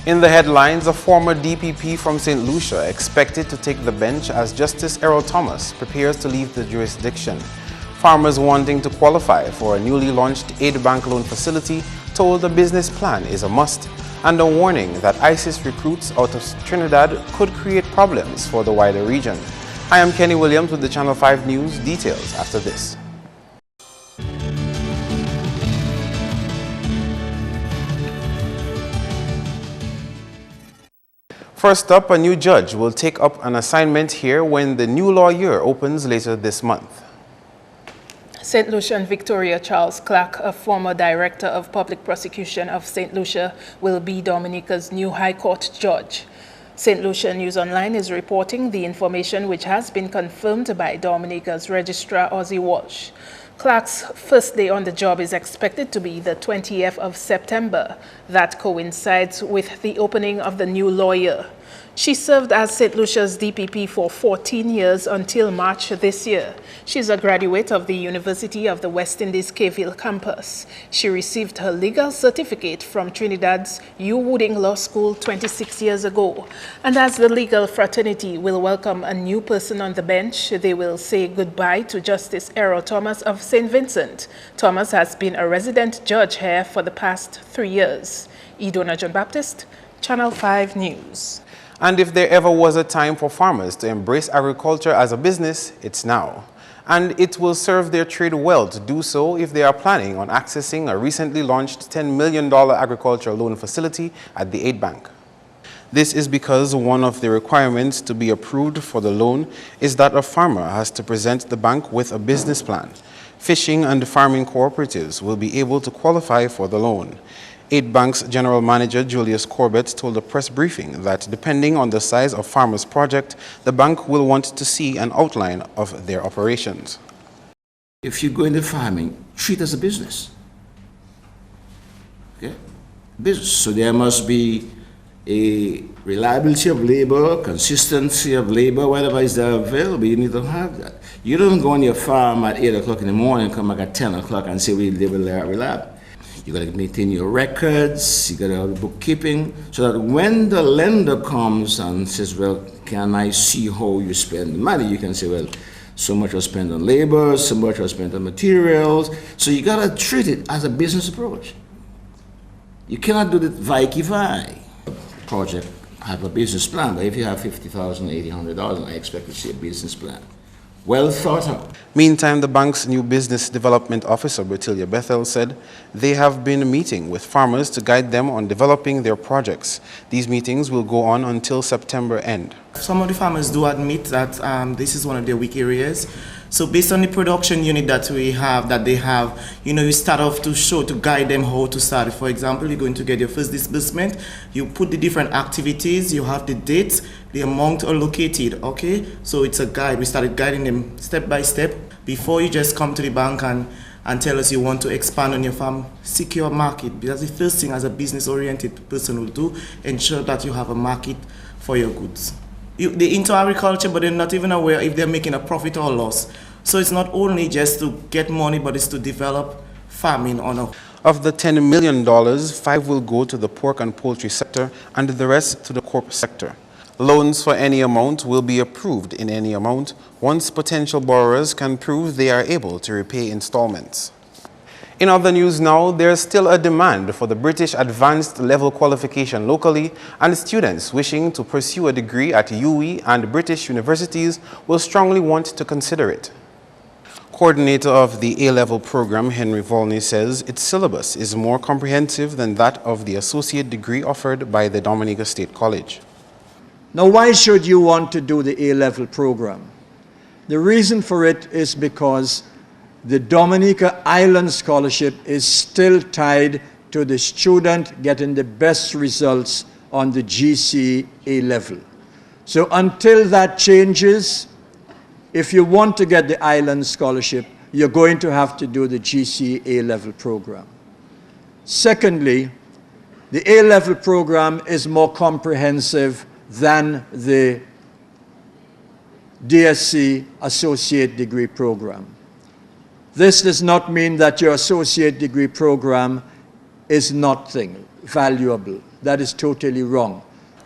In the headlines, a former DPP from St. Lucia expected to take the bench as Justice Errol Thomas prepares to leave the jurisdiction. Farmers wanting to qualify for a newly launched aid bank loan facility told a business plan is a must, and a warning that ISIS recruits out of Trinidad could create problems for the wider region. I am Kenny Williams with the Channel 5 News. Details after this. First up, a new judge will take up an assignment here when the new law year opens later this month. St. Lucian Victoria Charles Clark, a former Director of Public Prosecution of St. Lucia, will be Dominica's new High Court judge. St. Lucia News Online is reporting the information, which has been confirmed by Dominica's Registrar Ozzie Walsh. Clark's first day on the job is expected to be the 20th of September. That coincides with the opening of the new law year. She served as St. Lucia's DPP for 14 years until March this year. She's a graduate of the University of the West Indies Caville campus. She received her legal certificate from Trinidad's U Wooding Law School 26 years ago. And as the legal fraternity will welcome a new person on the bench, they will say goodbye to Justice Errol Thomas of St. Vincent. Thomas has been a resident judge here for the past 3 years. Idona John Baptist, Channel 5 News. And if there ever was a time for farmers to embrace agriculture as a business, it's now. And it will serve their trade well to do so if they are planning on accessing a recently launched $10 million agricultural loan facility at the Aid Bank. This is because one of the requirements to be approved for the loan is that a farmer has to present the bank with a business plan. Fishing and farming cooperatives will be able to qualify for the loan. Aid Bank's General Manager Julius Corbett told a press briefing that depending on the size of farmers' project, the bank will want to see an outline of their operations. If you go into farming, treat it as a business. Okay? Business. So there must be a reliability of labor, consistency of labor, whatever is there available, you need to have that. You don't go on your farm at 8 o'clock in the morning, come back at 10 o'clock and say, they will reliable. You got to maintain your records, you got to have bookkeeping, so that when the lender comes and says, well, can I see how you spend the money? You can say, well, so much was spent on labor, so much was spent on materials. So you got to treat it as a business approach. You cannot do it vai-ki-vai. Project have a business plan, but if you have $50,000, $80,000, I expect to see a business plan. Well thought out. Meantime, the bank's new business development officer, Bertilia Bethel, said they have been meeting with farmers to guide them on developing their projects. These meetings will go on until September end. Some of the farmers do admit that this is one of their weak areas. So based on the production unit that we have, that they have, you start off to guide them how to start. For example, you're going to get your first disbursement, you put the different activities, you have the dates, the amount allocated, okay? So it's a guide. We started guiding them step by step. Before you just come to the bank and tell us you want to expand on your farm, secure market. Because the first thing as a business-oriented person will do, ensure that you have a market for your goods. They're into agriculture, but they're not even aware if they're making a profit or loss. So it's not only just to get money, but it's to develop farming on a... Of the $10 million, 5 will go to the pork and poultry sector and the rest to the corp sector. Loans for any amount will be approved in any amount once potential borrowers can prove they are able to repay installments. In other news now, there's still a demand for the British Advanced Level qualification locally, and students wishing to pursue a degree at UE and British universities will strongly want to consider it. Coordinator of the A-Level program, Henry Volney, says its syllabus is more comprehensive than that of the associate degree offered by the Dominica State College. Now, why should you want to do the A-Level program? The reason for it is because the Dominica Island Scholarship is still tied to the student getting the best results on the GC A-Level. So until that changes, if you want to get the Island Scholarship, you're going to have to do the GC A-Level program. Secondly, the A-Level program is more comprehensive than the DSC Associate Degree program. This does not mean that your associate degree program is nothing. valuable. That is totally wrong.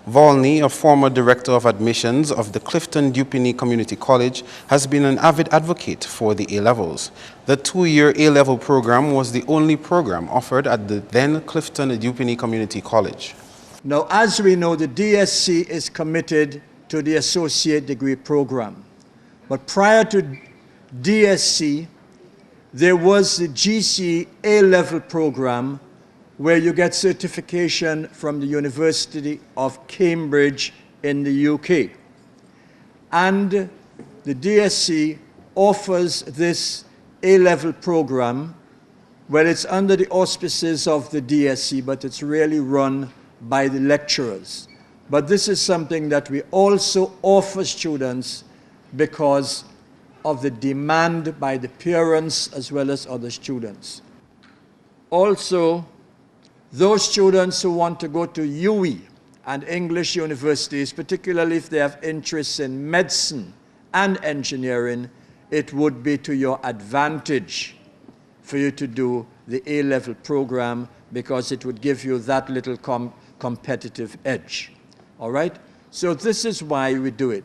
Volney, a former director of admissions of the Clifton Dupini Community College, has been an avid advocate for the A-levels. The two-year A-level program was the only program offered at the then Clifton Dupini Community College. Now, as we know, the DSC is committed to the associate degree program. But prior to DSC, there was the GC A-level program where you get certification from the University of Cambridge in the UK. And the DSC offers this A-level program where it's under the auspices of the DSC, but it's really run by the lecturers. But this is something that we also offer students because of the demand by the parents as well as other students. Also, those students who want to go to UE and English universities, particularly if they have interests in medicine and engineering, it would be to your advantage for you to do the A-level program because it would give you that little competitive edge. All right? So this is why we do it.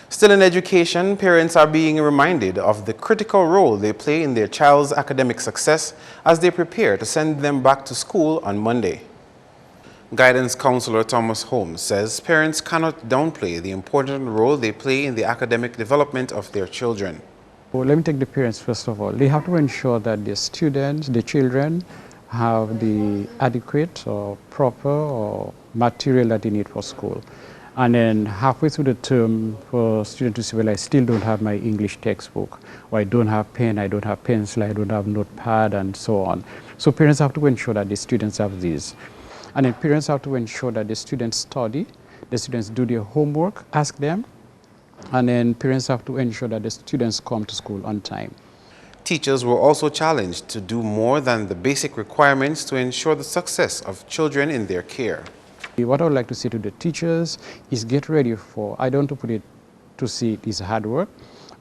Still in education, parents are being reminded of the critical role they play in their child's academic success as they prepare to send them back to school on Monday. Guidance Counselor Thomas Holmes says parents cannot downplay the important role they play in the academic development of their children. Well, let me take the parents first of all. They have to ensure that the students, the children, have the adequate or proper or material that they need for school. And then halfway through the term, for students to say, well, I still don't have my English textbook, or I don't have pen, I don't have pencil, I don't have notepad, and so on. So parents have to ensure that the students have these. And then parents have to ensure that the students study, the students do their homework, ask them, and then parents have to ensure that the students come to school on time. Teachers were also challenged to do more than the basic requirements to ensure the success of children in their care. What I would like to say to the teachers is get ready for, I don't want to put it to say it is hard work,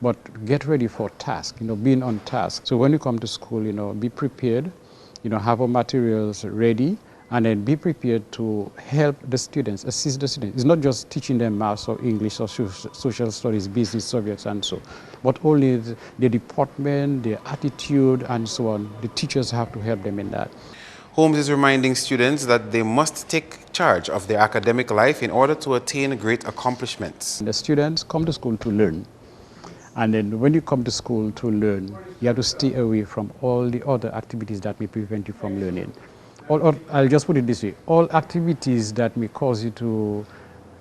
but get ready for task, being on task. So when you come to school, be prepared, have our materials ready, and then be prepared to help the students, assist the students. It's not just teaching them maths or English or social studies, business subjects and so, but only the department, their attitude and so on. The teachers have to help them in that. Holmes is reminding students that they must take charge of their academic life in order to attain great accomplishments. The students come to school to learn. And then when you come to school to learn, you have to stay away from all the other activities that may prevent you from learning. I'll just put it this way, all activities that may cause you to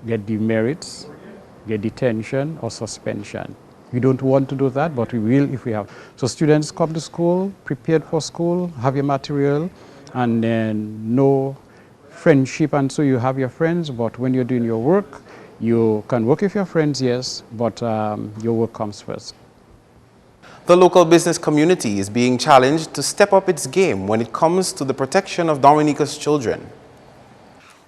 get demerits, get detention or suspension. We don't want to do that, but we will if we have. So students come to school, prepared for school, have your material, and then know friendship, and so you have your friends, but when you're doing your work, you can work with your friends, yes, but your work comes first. The local business community is being challenged to step up its game when it comes to the protection of Dominica's children.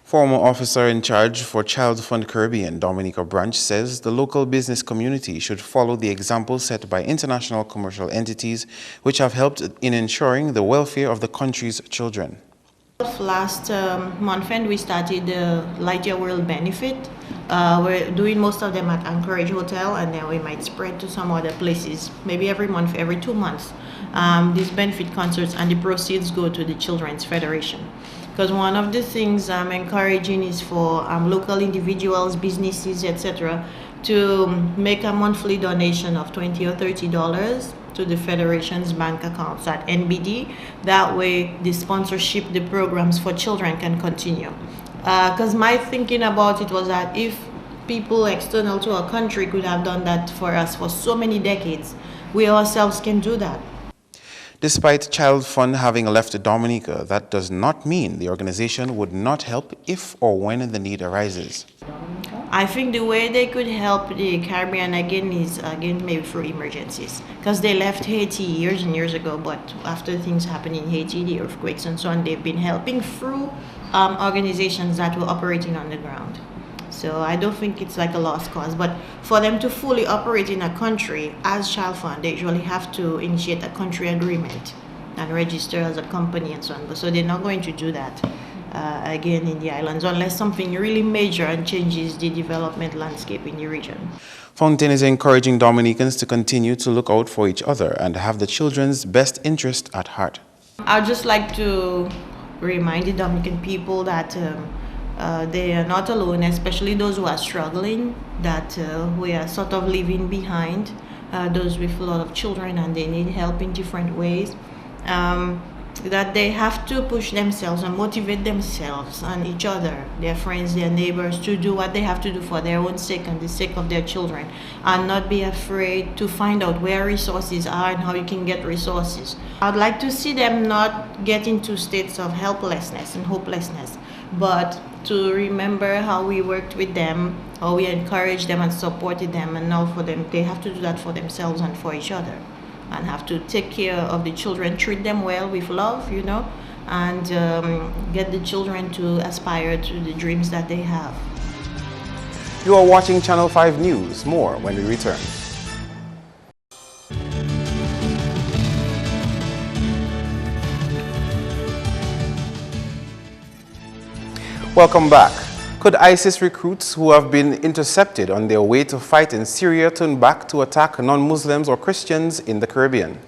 Former officer in charge for Child Fund Caribbean, Dominica Branch, says the local business community should follow the example set by international commercial entities which have helped in ensuring the welfare of the country's children. Last month we started the Light Your World benefit. We're doing most of them at Anchorage Hotel, and then we might spread to some other places, maybe every month, every 2 months. These benefit concerts, and the proceeds go to the Children's Federation. Because one of the things I'm encouraging is for local individuals, businesses, etc., to make a monthly donation of $20 or $30 to the Federation's bank accounts at NBD. That way, the sponsorship, the programs for children can continue. Because my thinking about it was that if people external to our country could have done that for us for so many decades, we ourselves can do that. Despite Child Fund having left Dominica, that does not mean the organization would not help if or when the need arises. I think the way they could help the Caribbean again is maybe through emergencies, because they left Haiti years and years ago, but after things happened in Haiti, the earthquakes and so on, they've been helping through organizations that were operating on the ground. So I don't think it's like a lost cause, but for them to fully operate in a country as Child Fund, they usually have to initiate a country agreement and register as a company and so on. So they're not going to do that. again in the islands, unless something really major and changes the development landscape in the region. Fountain is encouraging Dominicans to continue to look out for each other and have the children's best interest at heart. I'd just like to remind the Dominican people that they are not alone, especially those who are struggling, that we are sort of leaving behind those with a lot of children and they need help in different ways. That they have to push themselves and motivate themselves and each other, their friends, their neighbors, to do what they have to do for their own sake and the sake of their children, and not be afraid to find out where resources are and how you can get resources. I'd like to see them not get into states of helplessness and hopelessness, but to remember how we worked with them, how we encouraged them and supported them, and now for them, they have to do that for themselves and for each other, and have to take care of the children, treat them well with love, you know, and get the children to aspire to the dreams that they have. You are watching Channel 5 News. More when we return. Welcome back. Could ISIS recruits who have been intercepted on their way to fight in Syria turn back to attack non-Muslims or Christians in the Caribbean?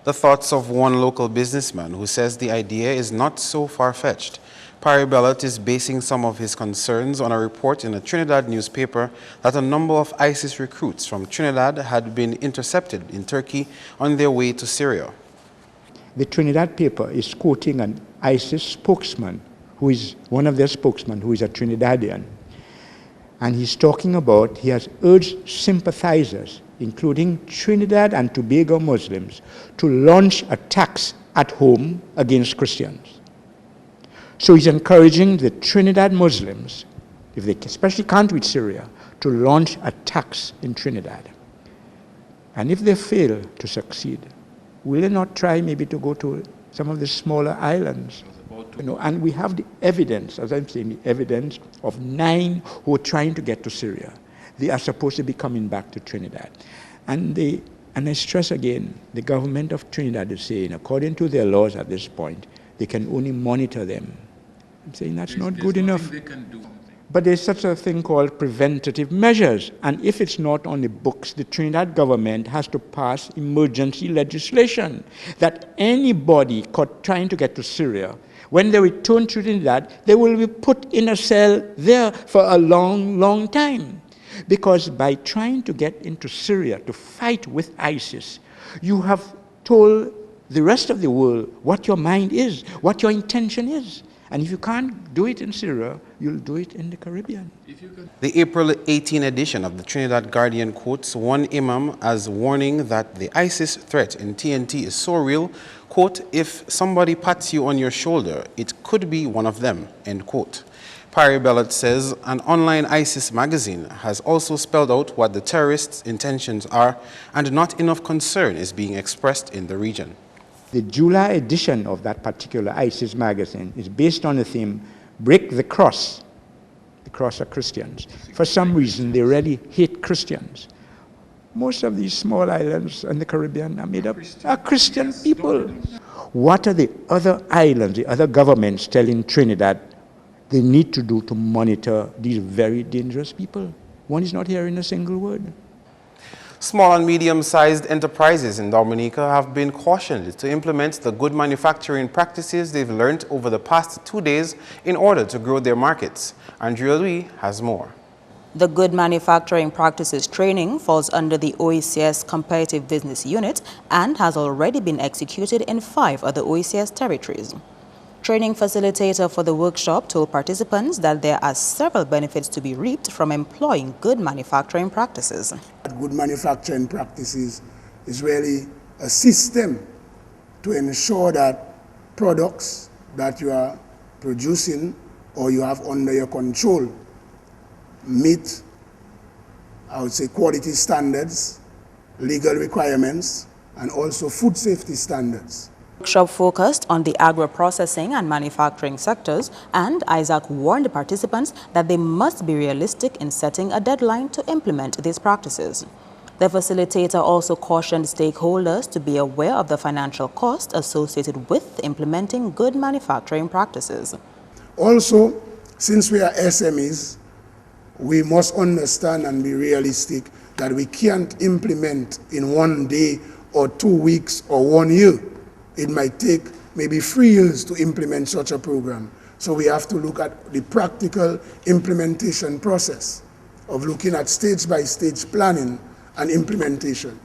The thoughts of one local businessman who says the idea is not so far-fetched. Parry Bellot is basing some of his concerns on a report in a Trinidad newspaper that a number of ISIS recruits from Trinidad had been intercepted in Turkey on their way to Syria. The Trinidad paper is quoting an ISIS spokesman, who is one of their spokesmen, who is a Trinidadian. And he's talking about, he has urged sympathizers, including Trinidad and Tobago Muslims, to launch attacks at home against Christians. So he's encouraging the Trinidad Muslims, if they especially can't reach Syria, to launch attacks in Trinidad. And if they fail to succeed, will they not try maybe to go to some of the smaller islands? You know, and we have the evidence, as I'm saying, the evidence of 9 who are trying to get to Syria. They are supposed to be coming back to Trinidad. And I stress again, the government of Trinidad is saying, according to their laws at this point, they can only monitor them. I'm saying that's not good enough. They can do. But there's such a thing called preventative measures. And if it's not on the books, the Trinidad government has to pass emergency legislation that anybody caught trying to get to Syria, when they return to Trinidad, they will be put in a cell there for a long, long time. Because by trying to get into Syria to fight with ISIS, you have told the rest of the world what your mind is, what your intention is. And if you can't do it in Syria, you'll do it in the Caribbean. The April 18 edition of the Trinidad Guardian quotes one imam as warning that the ISIS threat in TNT is so real, quote, if somebody pats you on your shoulder, it could be one of them, end quote. Parry Bellot says an online ISIS magazine has also spelled out what the terrorists' intentions are, and not enough concern is being expressed in the region. The July edition of that particular ISIS magazine is based on the theme, Break the Cross. The cross are Christians. For some reason, they really hate Christians. Most of these small islands in the Caribbean are made up of Christian people. What are the other islands, the other governments telling Trinidad they need to do to monitor these very dangerous people? One is not hearing a single word. Small and medium-sized enterprises in Dominica have been cautioned to implement the good manufacturing practices they've learned over the past 2 days in order to grow their markets. Andrea Louis has more. The Good Manufacturing Practices training falls under the OECS Comparative Business Unit and has already been executed in 5 other OECS territories. Training facilitator for the workshop told participants that there are several benefits to be reaped from employing good manufacturing practices. Good manufacturing practices is really a system to ensure that products that you are producing or you have under your control meet, I would say, quality standards, legal requirements, and also food safety standards. The workshop focused on the agro-processing and manufacturing sectors, and Isaac warned the participants that they must be realistic in setting a deadline to implement these practices. The facilitator also cautioned stakeholders to be aware of the financial cost associated with implementing good manufacturing practices. Also, since we are SMEs, we must understand and be realistic that we can't implement in 1 day or 2 weeks or 1 year. It might take maybe 3 years to implement such a program. So we have to look at the practical implementation process of looking at stage-by-stage planning and implementation.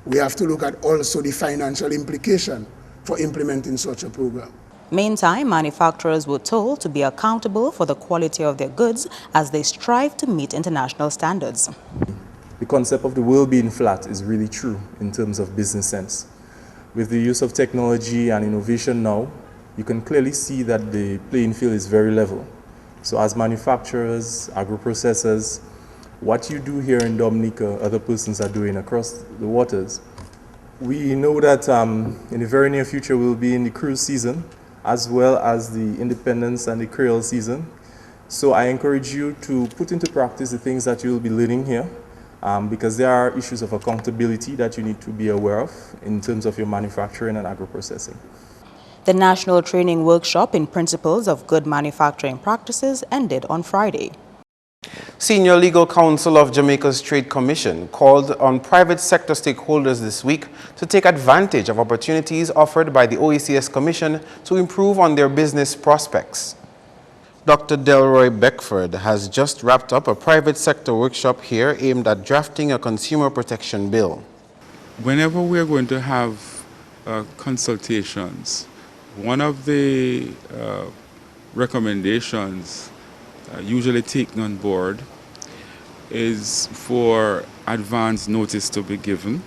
We have to look at also the financial implication for implementing such a program. Meantime, manufacturers were told to be accountable for the quality of their goods as they strive to meet international standards. The concept of the world being flat is really true in terms of business sense. With the use of technology and innovation now, you can clearly see that the playing field is very level. So as manufacturers, agro-processors, what you do here in Dominica, other persons are doing across the waters. We know that in the very near future we'll be in the cruise season, as well as the independence and the Creole season. So I encourage you to put into practice the things that you'll be learning here, because there are issues of accountability that you need to be aware of in terms of your manufacturing and agro-processing. The National Training Workshop in Principles of Good Manufacturing Practices ended on Friday. Senior Legal Counsel of Jamaica's Trade Commission called on private sector stakeholders this week to take advantage of opportunities offered by the OECS Commission to improve on their business prospects. Dr. Delroy Beckford has just wrapped up a private sector workshop here aimed at drafting a consumer protection bill. Whenever we're going to have consultations, one of the recommendations usually taken on board is for advance notice to be given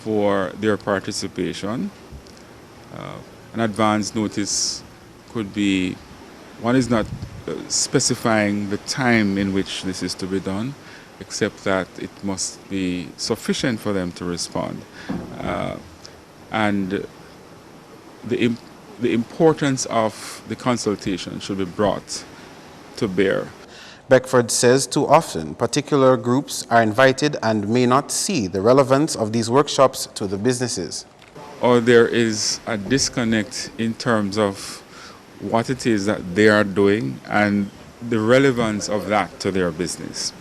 for their participation. An advance notice could be, one is not specifying the time in which this is to be done, except that it must be sufficient for them to respond. And the importance of the consultation should be brought to bear. Beckford says too often particular groups are invited and may not see the relevance of these workshops to the businesses. Or there is a disconnect in terms of what it is that they are doing and the relevance of that to their business.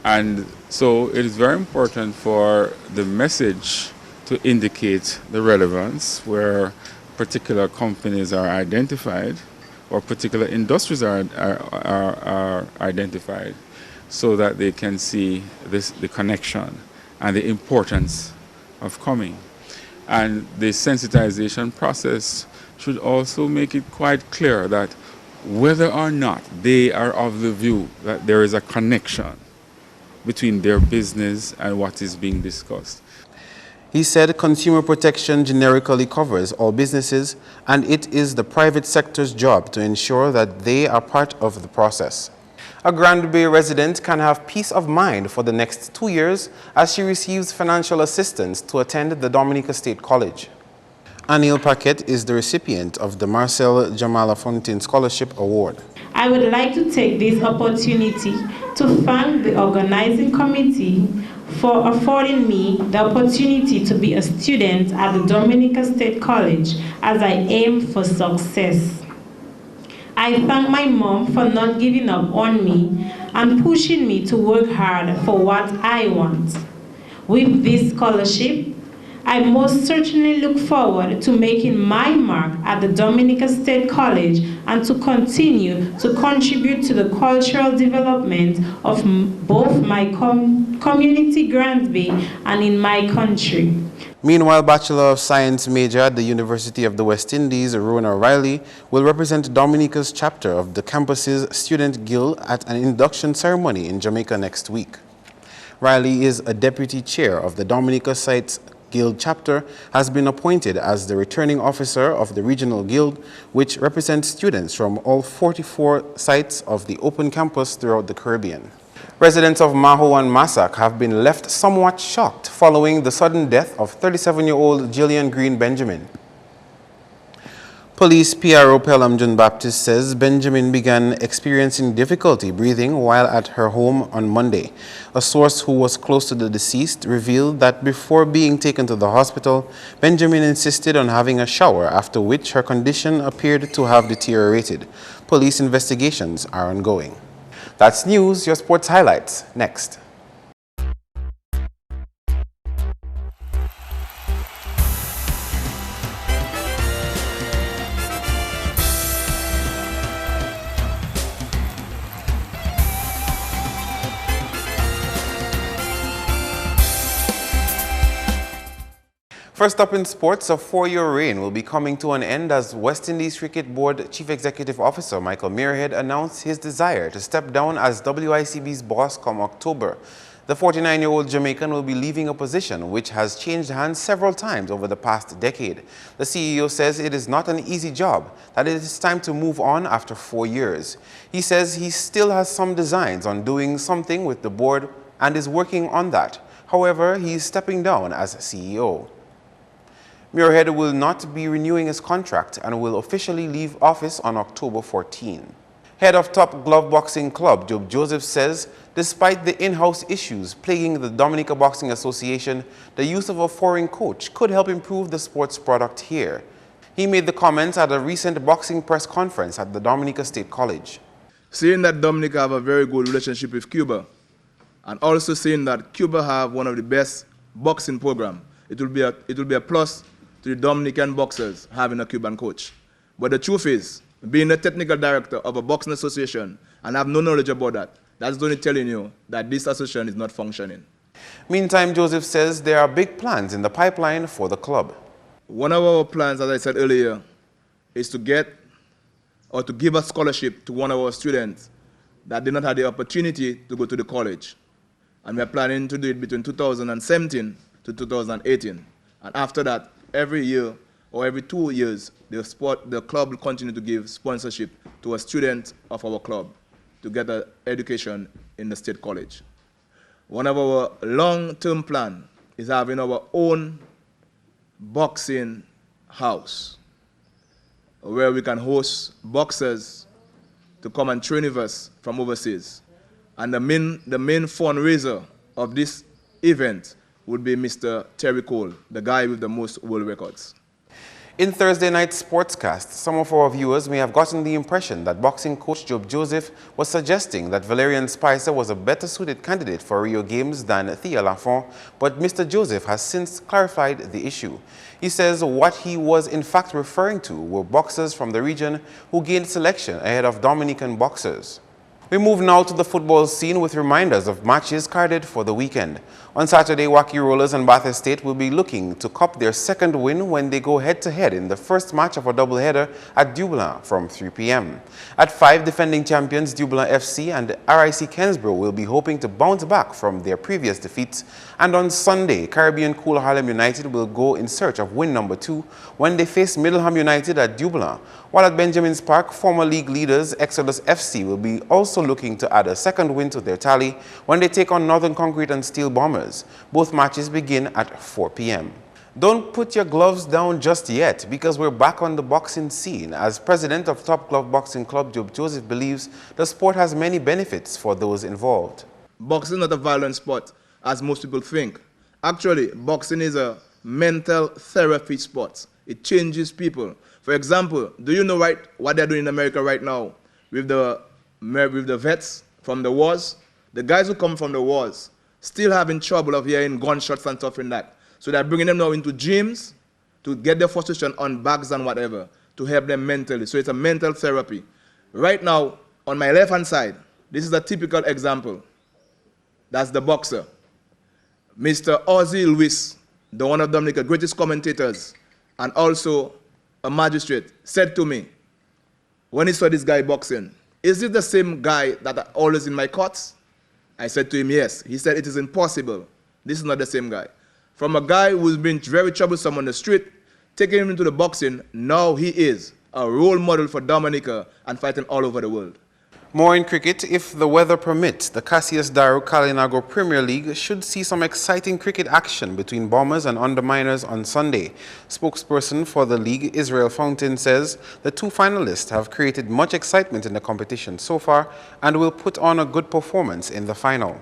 And so it is very important for the message to indicate the relevance where particular companies are identified or particular industries are identified, so that they can see the connection and the importance of coming. And the sensitization process should also make it quite clear that whether or not they are of the view that there is a connection between their business and what is being discussed. He said consumer protection generically covers all businesses, and it is the private sector's job to ensure that they are part of the process. A Grand Bay resident can have peace of mind for the next 2 years as she receives financial assistance to attend the Dominica State College. Anil Paquette is the recipient of the Marcel Jamala Fontaine Scholarship Award. I would like to take this opportunity to thank the organizing committee for affording me the opportunity to be a student at the Dominica State College as I aim for success. I thank my mom for not giving up on me and pushing me to work hard for what I want. With this scholarship, I most certainly look forward to making my mark at the Dominica State College and to continue to contribute to the cultural development of both my community, Grand Bay, and in my country. Meanwhile, Bachelor of Science major at the University of the West Indies, Rona Riley, will represent Dominica's chapter of the campus's Student Guild at an induction ceremony in Jamaica next week. Riley is a deputy chair of the Dominica Site's Guild chapter, has been appointed as the returning officer of the regional guild, which represents students from all 44 sites of the open campus throughout the Caribbean. Residents of Maho and Massac have been left somewhat shocked following the sudden death of 37-year-old Jillian Green Benjamin. Police PRO Pelham John Baptist says Benjamin began experiencing difficulty breathing while at her home on Monday. A source who was close to the deceased revealed that before being taken to the hospital, Benjamin insisted on having a shower, after which her condition appeared to have deteriorated. Police investigations are ongoing. That's news. Your sports highlights next. First up in sports, a 4-year reign will be coming to an end as West Indies Cricket Board Chief Executive Officer Michael Muirhead announced his desire to step down as WICB's boss come October. The 49-year-old Jamaican will be leaving a position which has changed hands several times over the past decade. The CEO says it is not an easy job, that it is time to move on after 4 years. He says he still has some designs on doing something with the board and is working on that. However, he is stepping down as CEO. Muirhead will not be renewing his contract and will officially leave office on October 14. Head of Top Glove Boxing Club, Job Joseph, says despite the in-house issues plaguing the Dominica Boxing Association, the use of a foreign coach could help improve the sports product here. He made the comments at a recent boxing press conference at the Dominica State College. Seeing that Dominica have a very good relationship with Cuba, and also seeing that Cuba have one of the best boxing programs, it will be a plus to the Dominican boxers having a Cuban coach. But the truth is, being a technical director of a boxing association and have no knowledge about that, that's only telling you that this association is not functioning. Meantime, Joseph says there are big plans in the pipeline for the club. One of our plans, as I said earlier, is to get or to give a scholarship to one of our students that did not have the opportunity to go to the college. And we're planning to do it between 2017 to 2018. And after that, every year or every 2 years, the club will continue to give sponsorship to a student of our club to get an education in the state college. One of our long-term plans is having our own boxing house where we can host boxers to come and train with us from overseas. And the main fundraiser of this event would be Mr. Terry Cole, the guy with the most world records. In Thursday night's sportscast, some of our viewers may have gotten the impression that boxing coach Job Joseph was suggesting that Valerian Spicer was a better suited candidate for Rio Games than Thea Lafont, but Mr. Joseph has since clarified the issue. He says what he was in fact referring to were boxers from the region who gained selection ahead of Dominican boxers. We move now to the football scene with reminders of matches carded for the weekend. On Saturday, Waukee Rollers and Bath Estate will be looking to cup their second win when they go head-to-head in the first match of a doubleheader at Dublin from 3 p.m. At 5, defending champions Dublin FC and RIC Kensborough will be hoping to bounce back from their previous defeats. And on Sunday, Caribbean Cool Harlem United will go in search of win number 2 when they face Middleham United at Dublin. While at Benjamin's Park, former league leaders Exodus FC will be also looking to add a second win to their tally when they take on Northern Concrete and Steel Bombers. Both matches begin at 4 p.m. Don't put your gloves down just yet, because we're back on the boxing scene. As president of Top Glove Boxing Club, Job Joseph believes the sport has many benefits for those involved. Boxing is not a violent sport, as most people think. Actually, boxing is a mental therapy sport. It changes people. For example, do you know what they're doing in America right now with the vets from the wars? The guys who come from the wars still having trouble of hearing gunshots and stuff in that. So they're bringing them now into gyms to get their frustration on bags and whatever, to help them mentally. So it's a mental therapy. Right now, on my left-hand side, this is a typical example. That's the boxer. Mr. Ozzy Lewis, the one of Dominica's greatest commentators, and also a magistrate, said to me, when he saw this guy boxing, is it the same guy that always in my courts? I said to him, yes. He said, it is impossible. This is not the same guy. From a guy who's been very troublesome on the street, taking him into the boxing, now he is a role model for Dominica and fighting all over the world. More in cricket, if the weather permits, the Cassius Daru Kalinago Premier League should see some exciting cricket action between Bombers and Underminers on Sunday. Spokesperson for the league, Israel Fountain, says the two finalists have created much excitement in the competition so far and will put on a good performance in the final.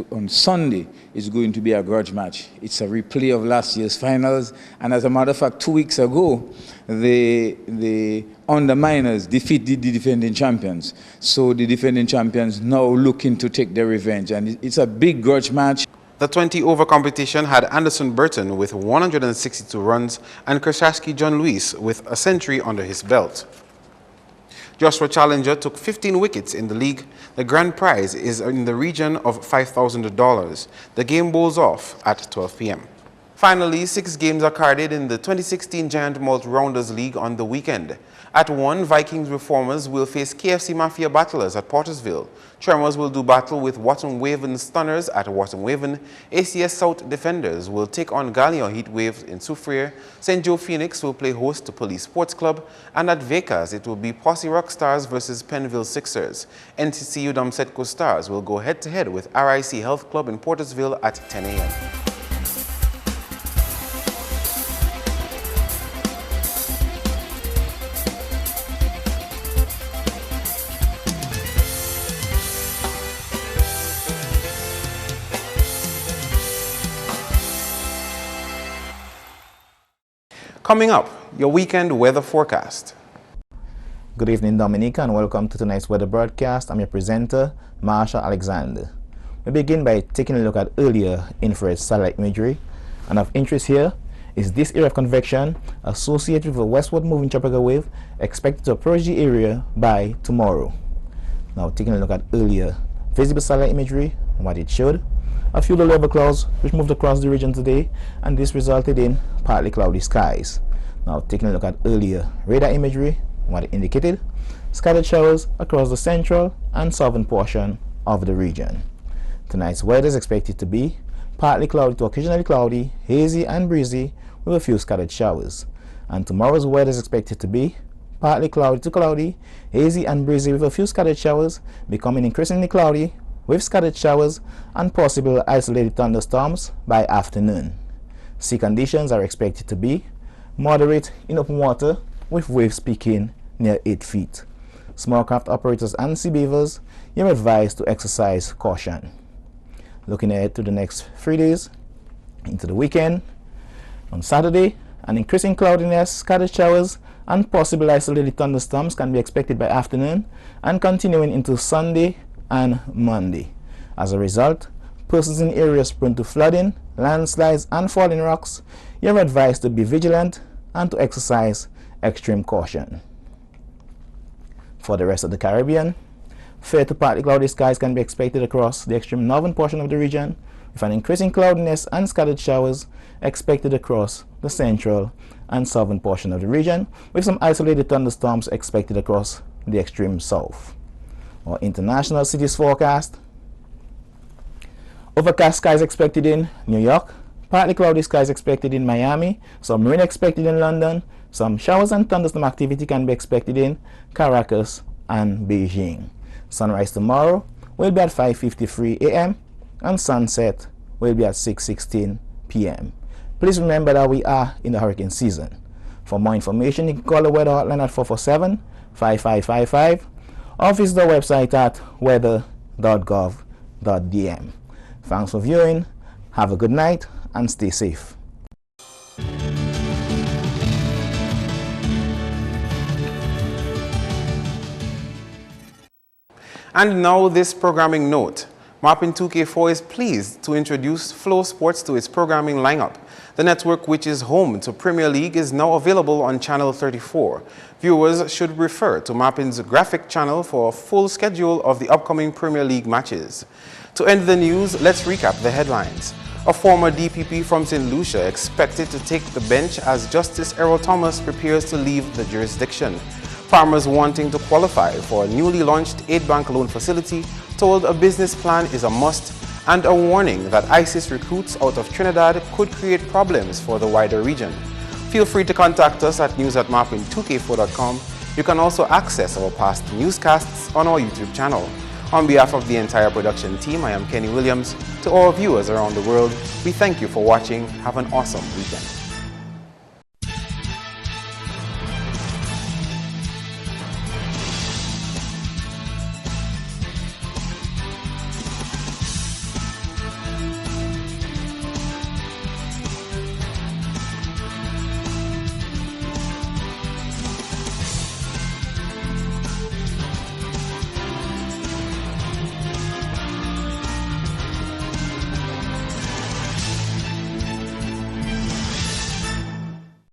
On Sunday is going to be a grudge match. It's a replay of last year's finals, and as a matter of fact, 2 weeks ago, the Underminers defeated the defending champions. So the defending champions now looking to take their revenge, and it's a big grudge match. The 20-over competition had Anderson Burton with 162 runs and Krzyzewski John Lewis with a century under his belt. Joshua Challenger took 15 wickets in the league. The grand prize is in the region of $5,000. The game bowls off at 12 p.m. Finally, 6 games are carded in the 2016 Giant Malt Rounders League on the weekend. At 1, Vikings Reformers will face KFC Mafia Battlers at Pottersville. Tremors will do battle with Watton Waven Stunners at Watton Waven. ACS South Defenders will take on Gallion Heatwave in Soufriere. St. Joe Phoenix will play host to Police Sports Club. And at Vekas, it will be Posse Rockstars versus Penville Sixers. NCC Udom Setco Stars will go head-to-head with RIC Health Club in Portersville at 10 a.m. Coming up, your weekend weather forecast. Good evening, Dominica, and welcome to tonight's weather broadcast. I'm your presenter, Marsha Alexander. We begin by taking a look at earlier infrared satellite imagery. And of interest here is this area of convection associated with a westward moving tropical wave expected to approach the area by tomorrow. Now, taking a look at earlier visible satellite imagery and what it showed. A few low-level clouds which moved across the region today, and this resulted in partly cloudy skies. Now, taking a look at earlier radar imagery, what it indicated, scattered showers across the central and southern portion of the region. Tonight's weather is expected to be partly cloudy to occasionally cloudy, hazy and breezy with a few scattered showers. And tomorrow's weather is expected to be partly cloudy to cloudy, hazy and breezy with a few scattered showers, becoming increasingly cloudy with scattered showers and possible isolated thunderstorms by afternoon. Sea conditions are expected to be moderate in open water with waves peaking near 8 feet. Small craft operators and sea beavers, you're advised to exercise caution. Looking ahead to the next 3 days into the weekend, on Saturday, an increasing cloudiness, scattered showers and possible isolated thunderstorms can be expected by afternoon and continuing into Sunday and Monday. As a result, persons in areas prone to flooding, landslides and falling rocks, you're advised to be vigilant and to exercise extreme caution. For the rest of the Caribbean, fair to partly cloudy skies can be expected across the extreme northern portion of the region, with an increasing cloudiness and scattered showers expected across the central and southern portion of the region, with some isolated thunderstorms expected across the extreme south. Our international cities forecast. Overcast skies expected in New York, partly cloudy skies expected in Miami, some rain expected in London, some showers and thunderstorm activity can be expected in Caracas and Beijing. Sunrise tomorrow will be at 5:53 a.m. and sunset will be at 6:16 p.m. Please remember that we are in the hurricane season. For more information, you can call the weather hotline at 447-5555 or visit the website at weather.gov.dm. Thanks for viewing, have a good night, and stay safe. And now this programming note. MarpinNewsSept2k16 is pleased to introduce Flow Sports to its programming lineup. The network, which is home to Premier League, is now available on Channel 34. Viewers should refer to Marpin's graphic channel for a full schedule of the upcoming Premier League matches. To end the news, let's recap the headlines. A former DPP from St. Lucia expected to take the bench as Justice Errol Thomas prepares to leave the jurisdiction. Farmers wanting to qualify for a newly launched 8-bank loan facility told a business plan is a must, and a warning that ISIS recruits out of Trinidad could create problems for the wider region. Feel free to contact us at news@marpin2k4.com You can also access our past newscasts on our YouTube channel. On behalf of the entire production team, I am Kenny Williams. To all viewers around the world, we thank you for watching. Have an awesome weekend.